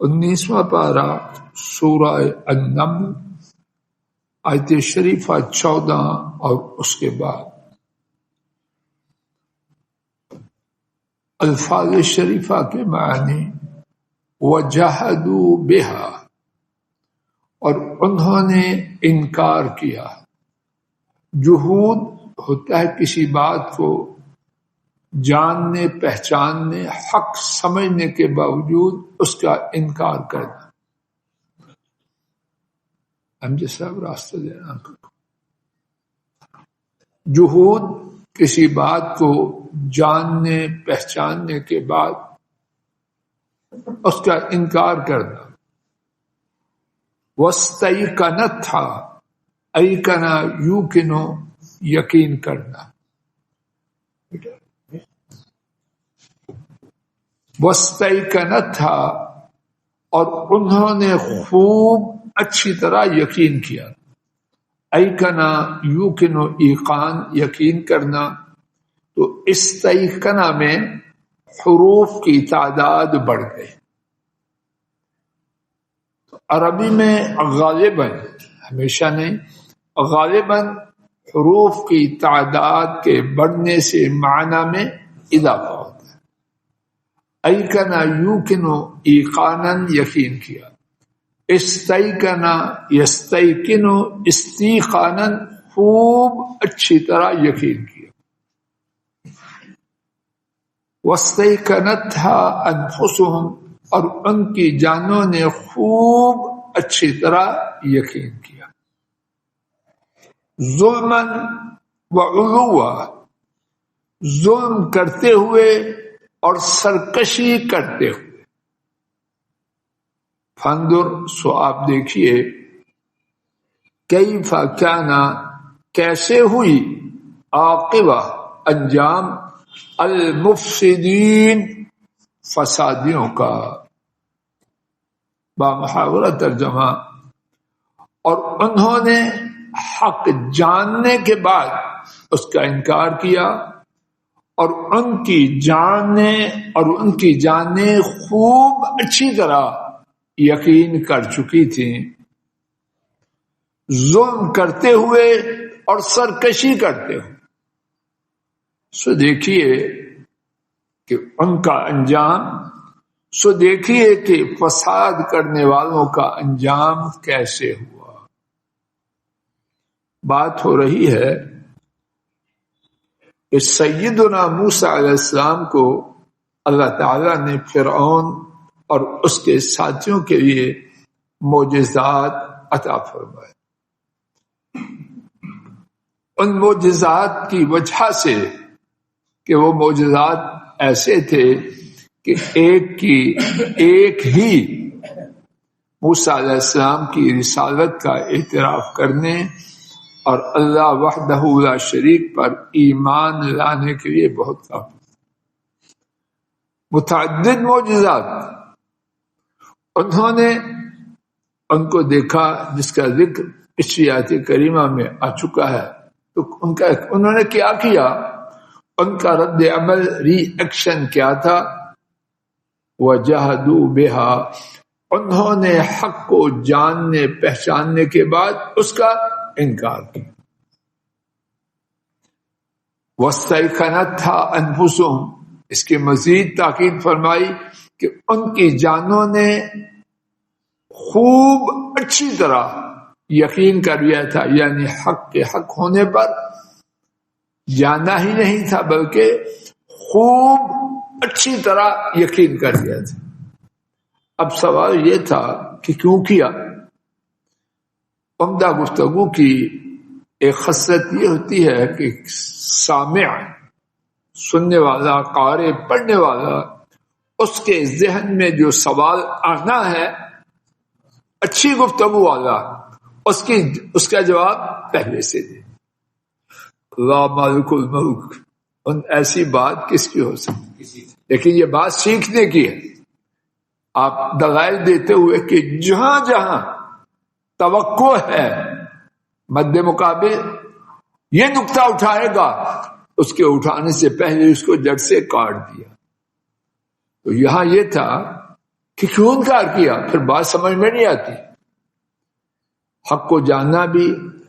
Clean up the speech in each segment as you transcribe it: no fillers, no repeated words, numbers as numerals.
19واں پارہ سورہ النمل آیت شریفہ 14 اور اس کے بعد الفاظ شریفہ کے معنی وجحدوا بہا، اور انہوں نے انکار کیا۔ جہود ہوتا ہے کسی بات کو جاننے پہچاننے حق سمجھنے کے باوجود اس کا انکار کرنا۔ ہم جیسا راستہ دینا، جہود کسی بات کو جاننے پہچاننے کے بعد اس کا انکار کرنا۔ وَاسْتَيْقَنَتْهَا، ایقنا یوقنو یقین کرنا، وَاسْتَيْقَنَتْهَا اور انہوں نے خوب اچھی طرح یقین کیا۔ ایقنا یوقنو ایقان یقین کرنا، تو استیقنا میں حروف کی تعداد بڑھ گئی۔ عربی میں غالباً، ہمیشہ نہیں، غالباً حروف کی تعداد کے بڑھنے سے معنی میں اضافہ ہوتا ہے۔ ایقنا یوقنو ایقاناً یقین کیا، استیقنا یستیقنو استیقاناً خوب اچھی طرح یقین کیا۔ وَاسْتَيْقَنَتْهَا أَنفُسُهُمْ، اور ان کی جانوں نے خوب اچھی طرح یقین کیا۔ ظلماً وعلوا، ظلم کرتے ہوئے اور سرکشی کرتے ہوئے۔ فانظر، سو آپ دیکھیے، کیف کان، کیسے ہوئی، عاقبہ انجام، المفسدین، فسادیوں کا۔ بامحاورہ ترجمہ، اور انہوں نے حق جاننے کے بعد اس کا انکار کیا، اور ان کی جانیں خوب اچھی طرح یقین کر چکی تھیں، ظلم کرتے ہوئے اور سرکشی کرتے ہوئے۔ سو دیکھیے کہ ان کا انجام، سو دیکھیے کہ فساد کرنے والوں کا انجام کیسے ہوا۔ بات ہو رہی ہے کہ سیدنا موسیٰ علیہ السلام کو اللہ تعالیٰ نے فرعون اور اس کے ساتھیوں کے لیے معجزات عطا فرمائے۔ ان معجزات کی وجہ سے کہ وہ معجزات ایسے تھے کہ ایک ہی موسیٰ علیہ السلام کی رسالت کا اعتراف کرنے اور اللہ وحدہ لا شریک پر ایمان لانے کے لیے بہت کافی۔ متعدد معجزات، انہوں نے ان کو دیکھا جس کا ذکر پچھلی آیت کریمہ میں آ چکا ہے، تو انہوں نے کیا کیا، ان کا رد عمل ری ایکشن کیا تھا؟ وَجَحَدُوا بِهَا، انہوں نے حق کو جاننے پہچاننے کے بعد اس کا انکار کیا۔ وَاسْتَيْقَنَتْهَا أَنفُسُهُمْ، اس کی مزید تاکید فرمائی کہ ان کی جانوں نے خوب اچھی طرح یقین کر لیا تھا، یعنی حق کے حق ہونے پر جانا ہی نہیں تھا بلکہ خوب اچھی طرح یقین کر لیا تھا۔ اب سوال یہ تھا کہ کیوں کیا؟ عمدہ گفتگو کی ایک خصلت یہ ہوتی ہے کہ سامع، سننے والا، قارئ، پڑھنے والا، اس کے ذہن میں جو سوال آنا ہے، اچھی گفتگو والا اس کا جواب پہلے سے دے۔ اللہ مالک الملک، ان ایسی بات کس کی ہو سکتی؟ لیکن یہ بات سیکھنے کی ہے۔ آپ دلائل دیتے ہوئے کہ جہاں جہاں توقع ہے مد مقابل یہ نقطہ اٹھائے گا، اس کے اٹھانے سے پہلے اس کو جڑ سے کاٹ دیا۔ تو یہاں یہ تھا کہ کیوں انکار کیا؟ پھر بات سمجھ میں نہیں آتی. حق کو جاننا بھی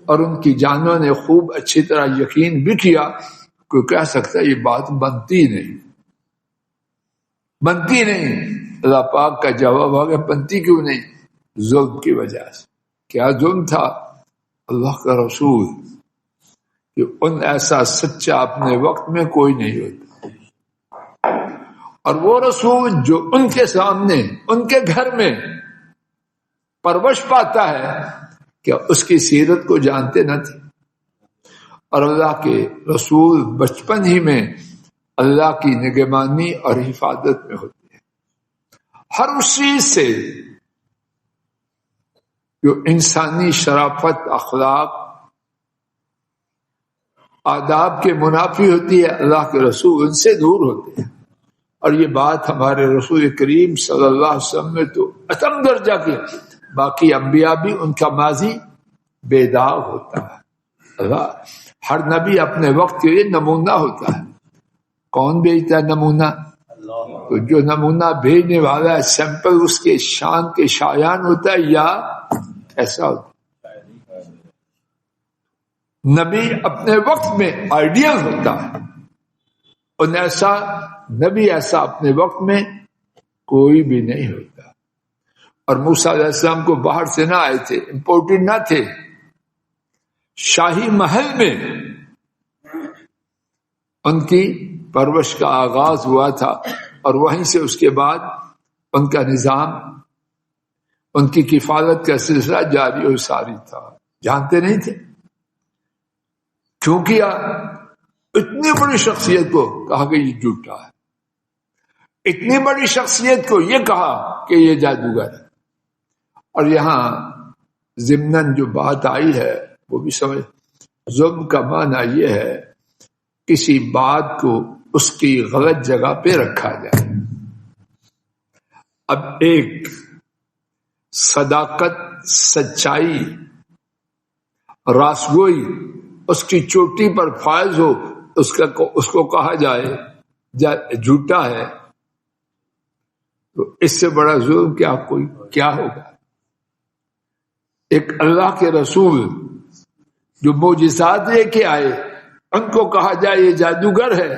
اور ان کی جانوں نے خوب اچھی طرح یقین بھی کیا. کوئی کہہ سکتا ہے یہ بات بنتی نہیں. اللہ پاک کا جواب آ گیا بنتی کیوں نہیں؟ ظلم کی وجہ سے. کیا ظلم تھا؟ اللہ کا رسول کہ ان ایسا سچا اپنے وقت میں کوئی نہیں ہوتا، اور وہ رسول جو ان کے سامنے ان کے گھر میں پرورش پاتا ہے کیا اس کی سیرت کو جانتے نہ تھے؟ اور اللہ کے رسول بچپن ہی میں اللہ کی نگہبانی اور حفاظت میں ہوتے ہیں، ہر اس چیز سے جو انسانی شرافت، اخلاق، آداب کے منافی ہوتی ہے. اللہ کے رسول ان سے دور ہوتے ہیں. اور یہ بات ہمارے رسول کریم صلی اللہ علیہ وسلم میں تو اتم درجہ کی. باقی انبیاء بھی ان کا ماضی بے داغ ہوتا ہے. اللہ ہر نبی اپنے وقت کے لیے نمونہ ہوتا ہے. کون بھیجتا ہے نمونہ؟ تو جو نمونہ بھیجنے والا ہے سیمپل اس کے شان کے شایان ہوتا ہے یا ایسا ہوتا ہے؟ نبی اپنے وقت میں آئیڈیل ہوتا ہے، اور ایسا نبی ایسا اپنے وقت میں کوئی بھی نہیں ہوتا. اور موسیٰ علیہ السلام کو باہر سے نہ آئے تھے، امپورٹنٹ نہ تھے. شاہی محل میں ان کی پرورش کا آغاز ہوا تھا، اور وہیں سے اس کے بعد ان کا نظام، ان کی کفالت کا سلسلہ جاری و ساری تھا. جانتے نہیں تھے کیوں کیا؟ اتنی بڑی شخصیت کو کہا کہ یہ جھوٹا ہے، اتنی بڑی شخصیت کو یہ کہا کہ یہ جادوگر ہے. اور یہاں ضمناً جو بات آئی ہے وہ بھی سمجھ. ظلم کا معنی یہ ہے کسی بات کو اس کی غلط جگہ پہ رکھا جائے. اب ایک صداقت، سچائی، راستگوئی اس کی چوٹی پر فائز ہو، اس کو کہا جائے جھوٹا ہے، تو اس سے بڑا ظلم کیا ہوگا؟ ایک اللہ کے رسول جو معجزات لے کے آئے، ان کو کہا جائے یہ جادوگر ہے،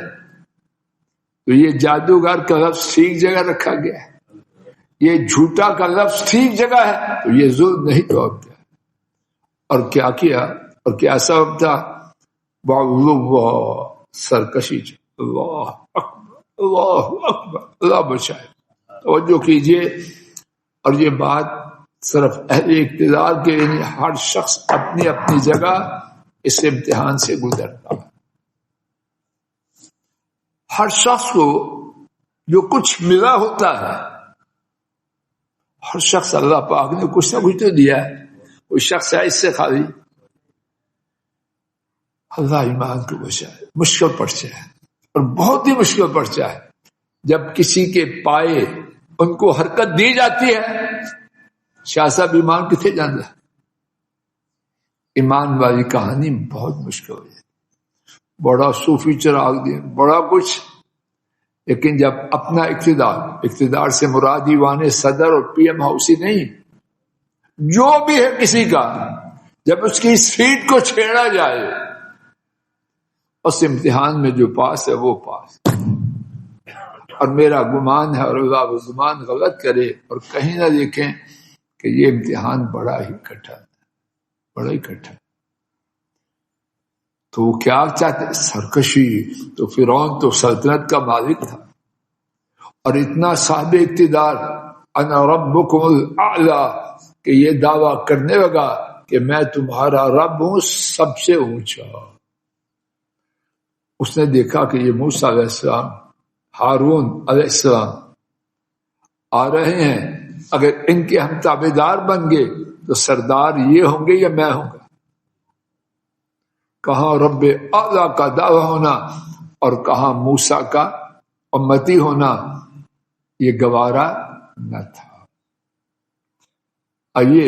تو یہ جادوگر کا لفظ ٹھیک جگہ رکھا گیا ہے، یہ جھوٹا کا لفظ ٹھیک جگہ ہے، تو یہ ظلم نہیں تو اور کیا؟ اور کیا کیا؟ اور کیا سبب تھا؟ اللہ سرکشی. اللہ اکبر، اللہ اکبر، اللہ بچائے. توجہ کیجئے. اور یہ بات صرف اہل اقتدار کے لیے، ہر شخص اپنی اپنی جگہ اس امتحان سے گزرتا ہے. ہر شخص کو جو کچھ ملا ہوتا ہے، ہر شخص اللہ پاک نے کچھ نہ کچھ تو دیا ہے. کوئی شخص ہے اس سے خالی؟ اللہ ایمان کو بچائے. مشکل پڑ جائے، اور بہت ہی مشکل پڑ جائے جب کسی کے پائے ان کو حرکت دی جاتی ہے. شاہ صاحب ایمان کتنے جانتا ہے؟ ایمان والی کہانی بہت مشکل ہے. بڑا صوفی چراغ دیا، بڑا کچھ، لیکن جب اپنا اقتدار سے مراد ایوان صدر اور پی ایم ہاؤسی نہیں، جو بھی ہے کسی کا، جب اس کی سیٹ کو چھیڑا جائے، اس امتحان میں جو پاس ہے وہ پاس. اور میرا گمان ہے، اور اللہ وہ گمان غلط کرے اور کہیں نہ دیکھیں کہ یہ امتحان بڑا ہی کٹھن ہے، بڑا ہی کٹھن. تو وہ کیا چاہتے؟ سرکشی. تو فرعون تو سلطنت کا مالک تھا، اور اتنا صاحب اقتدار، انا ربکم الاعلی، کہ یہ دعویٰ کرنے لگا کہ میں تمہارا رب ہوں سب سے اونچا. اس نے دیکھا کہ یہ موسیٰ علیہ السلام، ہارون علیہ السلام آ رہے ہیں، اگر ان کے ہم تابعدار بن گئے تو سردار یہ ہوں گے یا میں ہوں گا. کہاں رب اعلیٰ کا دعویٰ ہونا اور کہاں موسیٰ کا امتی ہونا، یہ گوارا نہ تھا. آئیے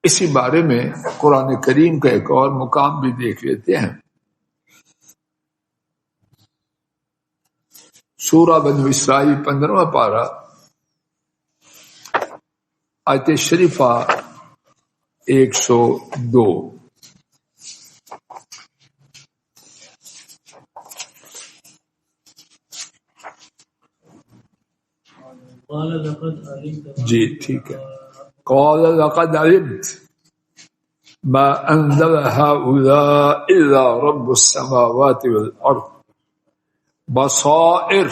اسی بارے میں قرآن کریم کا ایک اور مقام بھی دیکھ لیتے ہیں. سورہ بنو اسرائیل 15واں پارہ آیت شریفہ 102. جی ٹھیک ہے. قال لقد علمت ما انزل هؤلاء الا رب السماوات والارض بصائر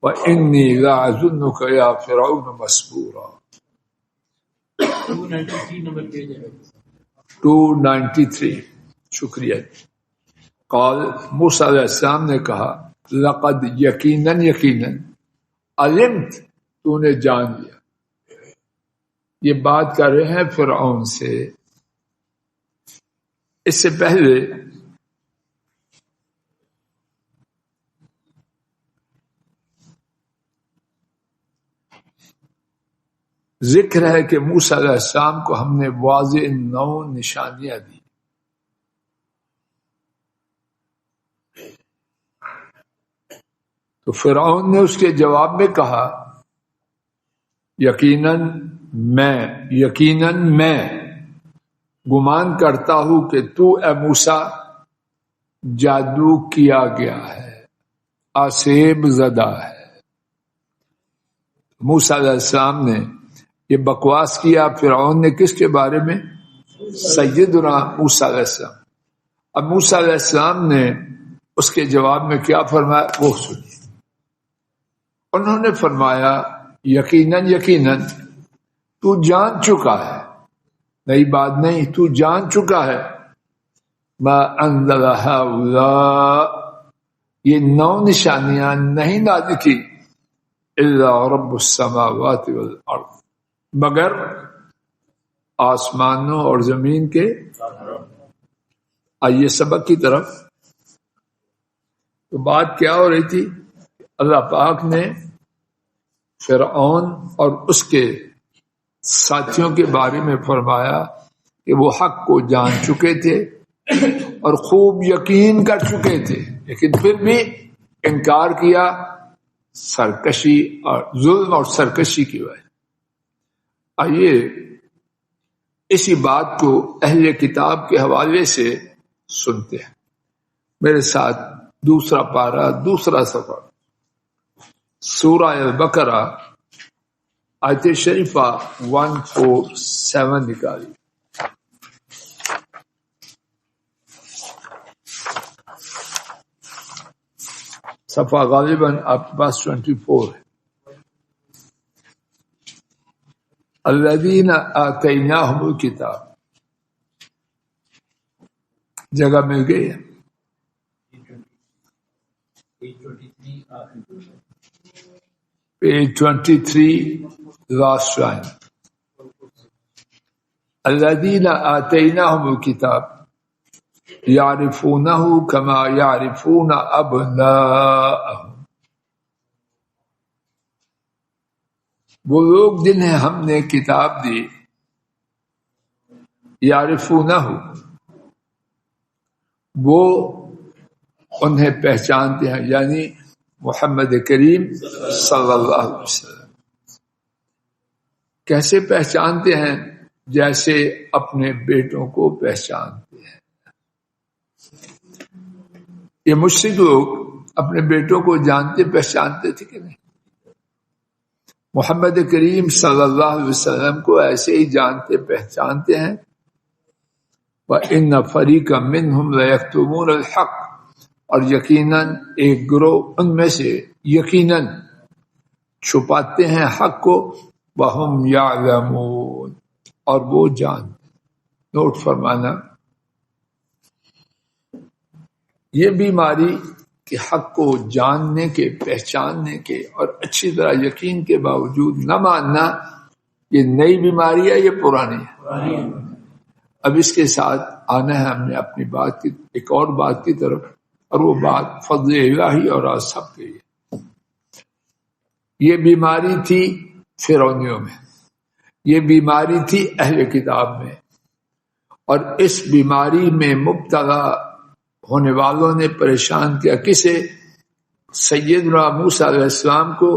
وانی لأظنك يا فرعون مسبورا. 293. شکریہ. قال موسیٰ علیہ السلام نے کہا لقد یقیناً علمت تو نے جان لیا. یہ بات کر رہے ہیں فرعون سے. اس سے پہلے ذکر ہے کہ موسیٰ علیہ السلام کو ہم نے واضح 9 نشانیاں دی. تو فرعون نے اس کے جواب میں کہا یقیناً میں گمان کرتا ہوں کہ تو اے موسیٰ جادو کیا گیا ہے، آسیب زدہ ہے. موسیٰ علیہ السلام نے یہ بکواس کیا. فرعون نے کس کے بارے میں؟ سیدنا موسیٰ علیہ السلام. اب موسیٰ علیہ السلام نے اس کے جواب میں کیا فرمایا وہ سنیے. انہوں نے فرمایا یقیناً تو جان چکا ہے، نئی بات نہیں، تو جان چکا ہے. ما انزل هؤلاء، یہ 9 نشانیاں نہیں نازل کی الا رب السماوات والارض، مگر آسمانوں اور زمین کے. آئیے سبق کی طرف. تو بات کیا ہو رہی تھی؟ اللہ پاک نے فرعون اور اس کے ساتھیوں کے بارے میں فرمایا کہ وہ حق کو جان چکے تھے اور خوب یقین کر چکے تھے، لیکن پھر بھی انکار کیا سرکشی اور ظلم اور سرکشی کی وجہ. آئیے اسی بات کو اہل کتاب کے حوالے سے سنتے ہیں. میرے ساتھ دوسرا پارہ، دوسرا صفحہ، سورہ البقرہ آیت شریفہ 147 نکالی. صفحہ غالباً آپ کے پاس 24 ہے. الذین آتیناہم الکتاب، جگہ مل گئی ہے. Page 23 last line. الذین آتیناہم الکتاب یعرفونہ کما یعرفون ابناءہم، وہ لوگ جنہیں ہم نے کتاب دی، یعرفونہ وہ انہیں پہچانتے ہیں، یعنی محمد کریم صلی اللہ علیہ وسلم. کیسے پہچانتے ہیں؟ جیسے اپنے بیٹوں کو پہچانتے ہیں. یہ مشرک لوگ اپنے بیٹوں کو جانتے پہچانتے تھے کہ نہیں؟ محمد کریم صلی اللہ علیہ وسلم کو ایسے ہی جانتے پہچانتے ہیں. وَإِنَّ فَرِيقًا مِّنْهُمْ لَيَكْتُمُونَ الْحَقَّ، اور یقیناً ایک گروہ ان میں سے یقیناً چھپاتے ہیں حق کو. وَهُمْ يَعْلَمُونَ، اور وہ جانتے. نوٹ فرمانا، یہ بیماری کہ حق کو جاننے کے، پہچاننے کے اور اچھی طرح یقین کے باوجود نہ ماننا، یہ نئی بیماری ہے، یہ پرانی ہے. اب اس کے ساتھ آنا ہے ہم نے اپنی بات کی ایک اور بات کی طرف، اور وہ بات فضل الہی اور آج سب کے لیے. یہ بیماری تھی فرعونیوں میں، یہ بیماری تھی اہل کتاب میں، اور اس بیماری میں مبتلا ہونے والوں نے پریشان کیا کسے؟ سیدنا موسیٰ علیہ السلام کو،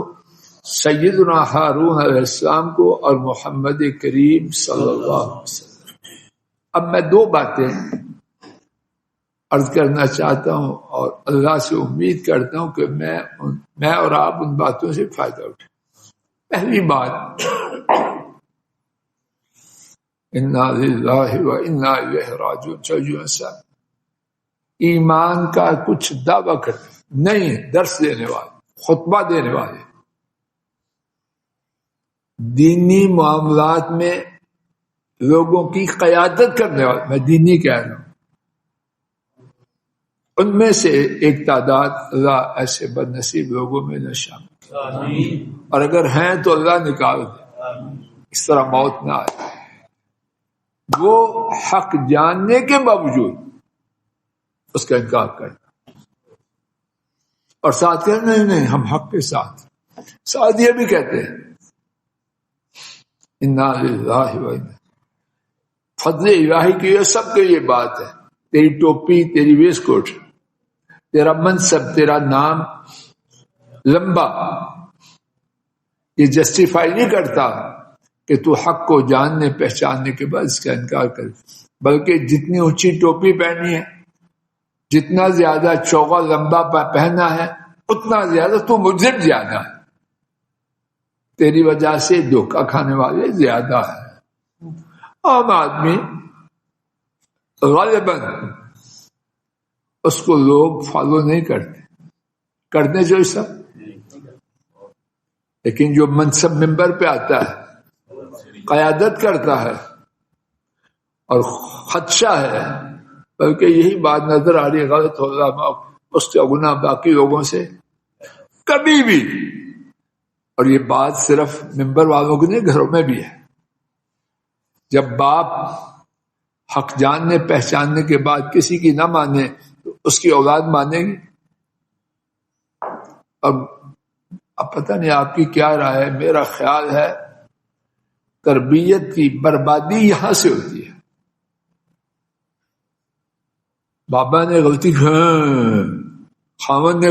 سیدنا ہارون علیہ السلام کو اور محمد کریم صلی اللہ علیہ وسلم۔ اب میں دو باتیں عرض کرنا چاہتا ہوں اور اللہ سے امید کرتا ہوں کہ میں اور آپ ان باتوں سے فائدہ اٹھائیں۔ پہلی بات، انا للہ و انا الیہ راجعون، جو انسان ایمان کا کچھ دعویٰ کرتے نہیں، درس دینے والے، خطبہ دینے والے، دینی معاملات میں لوگوں کی قیادت کرنے والے، میں دینی کہہ رہا ہوں، ان میں سے ایک تعداد اللہ ایسے بد نصیب لوگوں میں نہ شامل، اور اگر ہیں تو اللہ نکال دے، اس طرح موت نہ آئے۔ وہ حق جاننے کے باوجود اس کا انکار کرنا اور ساتھ کہنا نہیں ہم حق کے ساتھ یہ بھی کہتے ہیں انا للہ و انا، فضل الہی کی یہ سب کے یہ بات ہے، تیری ٹوپی، تیری ویسٹ کوٹ، تیرا منصب، تیرا نام لمبا، یہ جسٹیفائی نہیں کرتا کہ تو حق کو جاننے پہچاننے کے بعد اس کا انکار کر، بلکہ جتنی اونچی ٹوپی پہنی ہے، جتنا زیادہ چوغا لمبا پہنا ہے، اتنا زیادہ تو مجرم زیادہ ہے، تیری وجہ سے دھوکہ کھانے والے زیادہ ہے۔ عام آدمی غالباً اس کو لوگ فالو نہیں کرتے جو سب، لیکن جو منصب منبر پہ آتا ہے، قیادت کرتا ہے اور خدشہ ہے، بلکہ یہی بات نظر آ رہی ہے، غلط ہو رہا اس کا گناہ باقی لوگوں سے کبھی بھی، اور یہ بات صرف ممبر والوں کی نہیں، گھروں میں بھی ہے۔ جب باپ حق جاننے پہچاننے کے بعد کسی کی نہ مانے تو اس کی اولاد مانے گی؟ اب پتہ نہیں آپ کی کیا رائے ہے، میرا خیال ہے تربیت کی بربادی یہاں سے ہوتی ہے۔ بابا نے غلطی کی، خاوند نے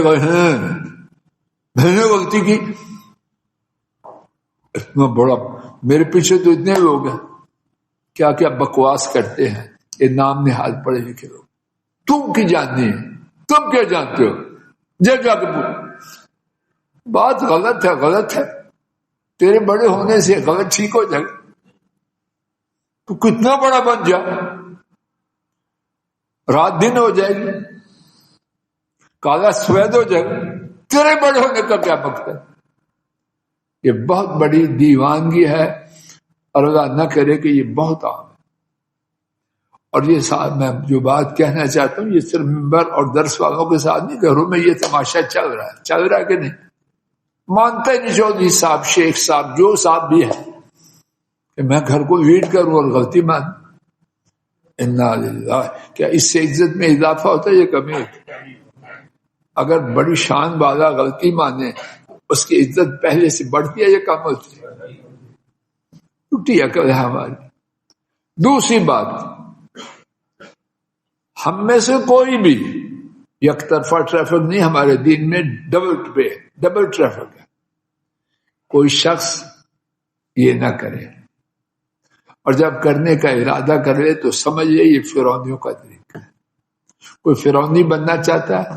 میں نے غلطی کی، اتنا بڑا میرے پیچھے تو اتنے لوگ ہیں کیا کیا بکواس کرتے ہیں، یہ نام نہاد پڑھے لکھے لوگ، تم کی جاننی ہے، تم کیا جانتے ہو، جا کے بات غلط ہے، تیرے بڑے ہونے سے غلط ٹھیک ہو جائے، تو کتنا بڑا بن جا، رات دن ہو جائے گی، کالا سفید ہو جائے گا، تیرے بڑے ہونے کا کیا مقصد ہے؟ یہ بہت بڑی دیوانگی ہے، اور اللہ نہ کرے کہ یہ بہت عام ہے۔ اور یہ ساتھ میں جو بات کہنا چاہتا ہوں، یہ صرف ممبر اور درس والوں کے ساتھ نہیں، گھروں میں یہ تماشا چل رہا ہے کہ نہیں؟ مانتے نہیں چودھری صاحب، شیخ صاحب، جو صاحب بھی ہے کہ میں گھر کو لیڈ کروں اور غلطی مان، انا للہ، کیا اس سے عزت میں اضافہ ہوتا ہے یا کمی ہوتی ہے؟ اگر بڑی شان والا غلطی مانے اس کی عزت پہلے سے بڑھتی ہے یا کم ہوتی ہے؟ ٹوٹی عقل ہے ہماری۔ دوسری بات، ہم میں سے کوئی بھی یک طرفہ ٹریفک نہیں، ہمارے دین میں ڈبل ٹریفک ہے، کوئی شخص یہ نہ کرے، اور جب کرنے کا ارادہ کرے تو سمجھ لے یہ فرعونیوں کا طریقہ ہے۔ کوئی فرعونی بننا چاہتا ہے،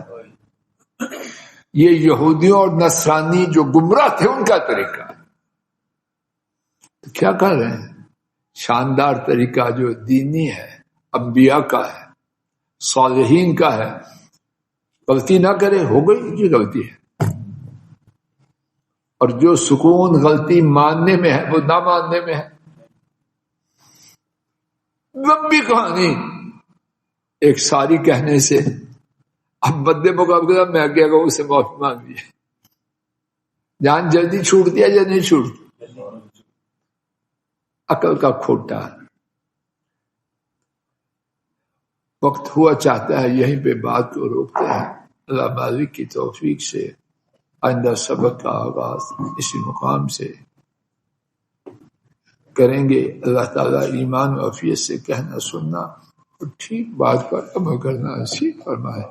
یہ یہودیوں اور نصرانی جو گمراہ تھے ان کا طریقہ ہے۔ تو کیا کر رہے ہیں؟ شاندار طریقہ جو دینی ہے، انبیاء کا ہے، صالحین کا ہے، غلطی نہ کرے، ہو گئی یہ غلطی ہے، اور جو سکون غلطی ماننے میں ہے وہ نہ ماننے میں ہے۔ لمبی کہانی ایک ساری کہنے سے، اب بدے مقابلہ میں کیا کہوں، اسے معافی مانگ لی، جان جلدی چھوٹ دیا یا نہیں چھوٹ دیا؟ عقل کا کھوٹا وقت ہوا چاہتا ہے یہیں پہ بات کو روکتے ہیں۔ اللہ مالک کی توفیق سے آئندہ سبق کا آغاز اسی مقام سے کریں گے۔ اللہ تعالیٰ ایمان و عافیت سے کہنا سننا اور ٹھیک بات پر عمل کرنا نصیب فرمائے۔